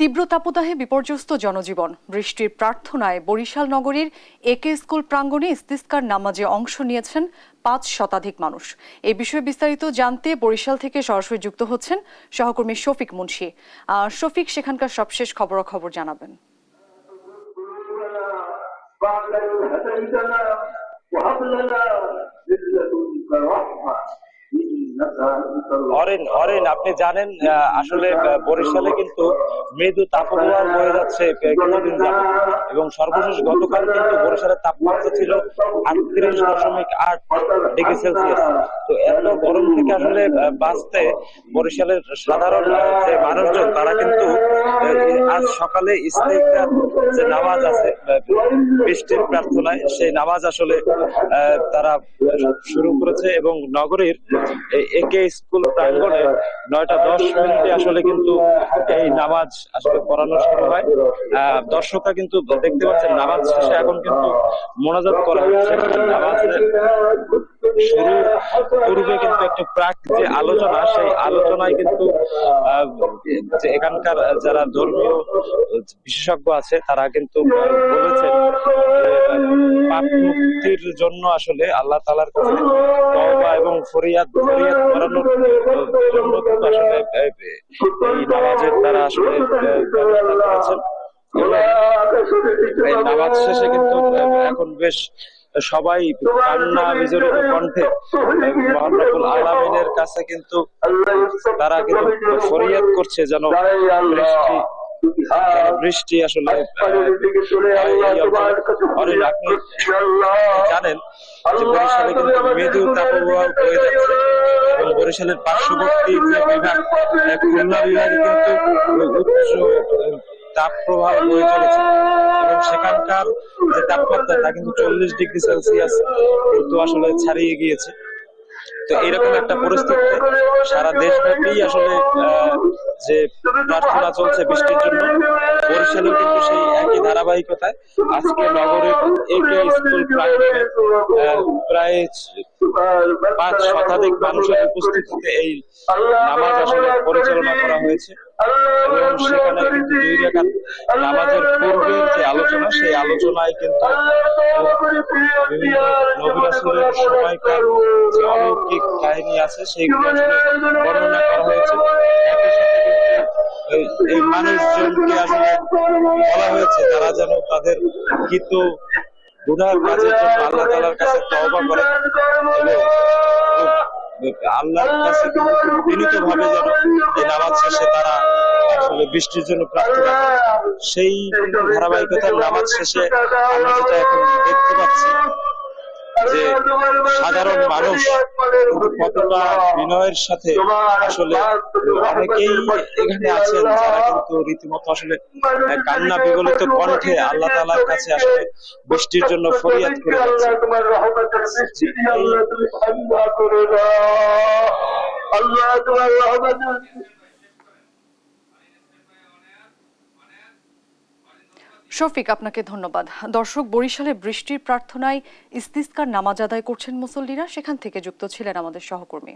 তীব্র তাপদাহে বিপর্যস্ত জনজীবন। বৃষ্টির প্রার্থনায় বরিশাল নগরীর একে স্কুল প্রাঙ্গণে ইস্তিসকার নামাজে অংশ নিয়েছেন ৫ শতাধিক মানুষ। এই বিষয়ে বিস্তারিত জানতে বরিশাল থেকে সরাসরি যুক্ত হচ্ছেন সহকর্মী শফিক মুন্সি। শফিক, সেখানকার সবশেষ খবরাখবর জানাবেন। অরেন আপনি জানেন আসলে বরিশালে কিন্তু মৃদু তাপপ্রবাহ বয়ে যাচ্ছে কিছুদিন যাবত, এবং সর্বশেষ গতকাল কিন্তু বরিশালের তাপমাত্রা ছিল 38.8 ডিগ্রি সেলসিয়াস। তো এত গরম থেকে আসলে বাঁচতে বরিশালের সাধারণ যে মানুষজন তারা কিন্তু আজ সকালে ইস্তেগফার যে নামাজ আছে বৃষ্টির প্রার্থনায়, সেই নামাজ আসলে তারা শুরু করেছে, এবং নগরীর একে স্কুল প্রাঙ্গণে 9:10 আসলে কিন্তু এই নামাজ আসলে পড়ানো শুরু হয়। দর্শকরা কিন্তু দেখতে পাচ্ছেন নামাজ শেষে এখন কিন্তু মোনাজাত করা হচ্ছে। নামাজের শুরু পূর্বে কিন্তু একটু প্রাক যে আলোচনা, সেই আলোচনায় কিন্তু যে এখানকার যারা ধর্মীয় বিশেষজ্ঞ আছে তারা কিন্তু বলেছেন পাপ মুক্তির জন্য আসলে আল্লাহ তাআলার কাছে তওবা এবং ফরিয়াদ করানোর জন্য কিন্তু আসলে এই নামাজের দ্বারা আসলে ব্যবস্থা করেছেন। এই নামাজ শেষে কিন্তু এখন বেশ সবাই কান্না বিজড়িত কণ্ঠে মহান রব্বুল আলামিনের কাছে কিন্তু তারা কিন্তু ফরিয়াদ করছে যেন বৃষ্টি আসলে আপনি জানেন যে বরিশালে কিন্তু মৃদু তাপপ্রবাহ বয়ে যাচ্ছে, এবং বরিশালের পার্শ্ববর্তী যে বিভাগ খুলনা বিভাগে কিন্তু উচ্চ তাপ প্রবাহ বয়ে চলেছে, এবং সেখানকার যে তাপমাত্রা তা কিন্তু 40 ডিগ্রি সেলসিয়াস কিন্তু আসলে ছাড়িয়ে গিয়েছে। তো এরকম একটা পরিস্থিতিতে সারা দেশব্যাপী আসলে যে প্রার্থনা চলছে বৃষ্টির জন্য, বরিশালেও কিন্তু সেই একই ধারাবাহিকতায় আজকে নগরের একে স্কুল প্রাঙ্গণে প্রায় ৫ শতাধিক মানুষের উপস্থিতিতে এই নামাজ আসলে পরিচালনা করা হয়েছে, এবং সেখানে কিন্তু 2 রাকাত নামাজের পূর্বের যে আলোচনা, সেই আলোচনায় কিন্তু বিভিন্ন নবী রাসূলের সময়কার যে অলৌকিক কাহিনী আছে সেইগুলো আসলে বর্ণনা করা হয়েছে। একই সাথে কিন্তু এই মানুষজনকে আসলে বলা হয়েছে তারা যেন তাদের কৃত গুনাহ কাজের জন্য আল্লাহ তাআলার কাছে তওবা করে, এবং আল্লাহর কাছে কিন্তু বিনীত ভাবে যেন এই নামাজ শেষে তারা আসলে বৃষ্টির জন্য প্রার্থনা করে। সেই ধারাবাহিকতার নামাজ শেষে আমরা যেটা এখন দেখতে পাচ্ছি যে সাধারণ মানুষ কতটা বিনয়ের সাথে আসলে অনেকেই এখানে আছেন যারা কিন্তু রীতিমতো আসলে কান্না বিগলিত কণ্ঠে আল্লাহ তাআলার কাছে আসলে বৃষ্টির জন্য ফরিয়াদ করে যাচ্ছে। শফিক, আপনাকে ধন্যবাদ। দর্শক, বরিশালে বৃষ্টির প্রার্থনায় ইস্তিসকার নামাজ আদায় করছেন মুসল্লিরা, সেখান থেকে যুক্ত ছিলেন আমাদের সহকর্মী।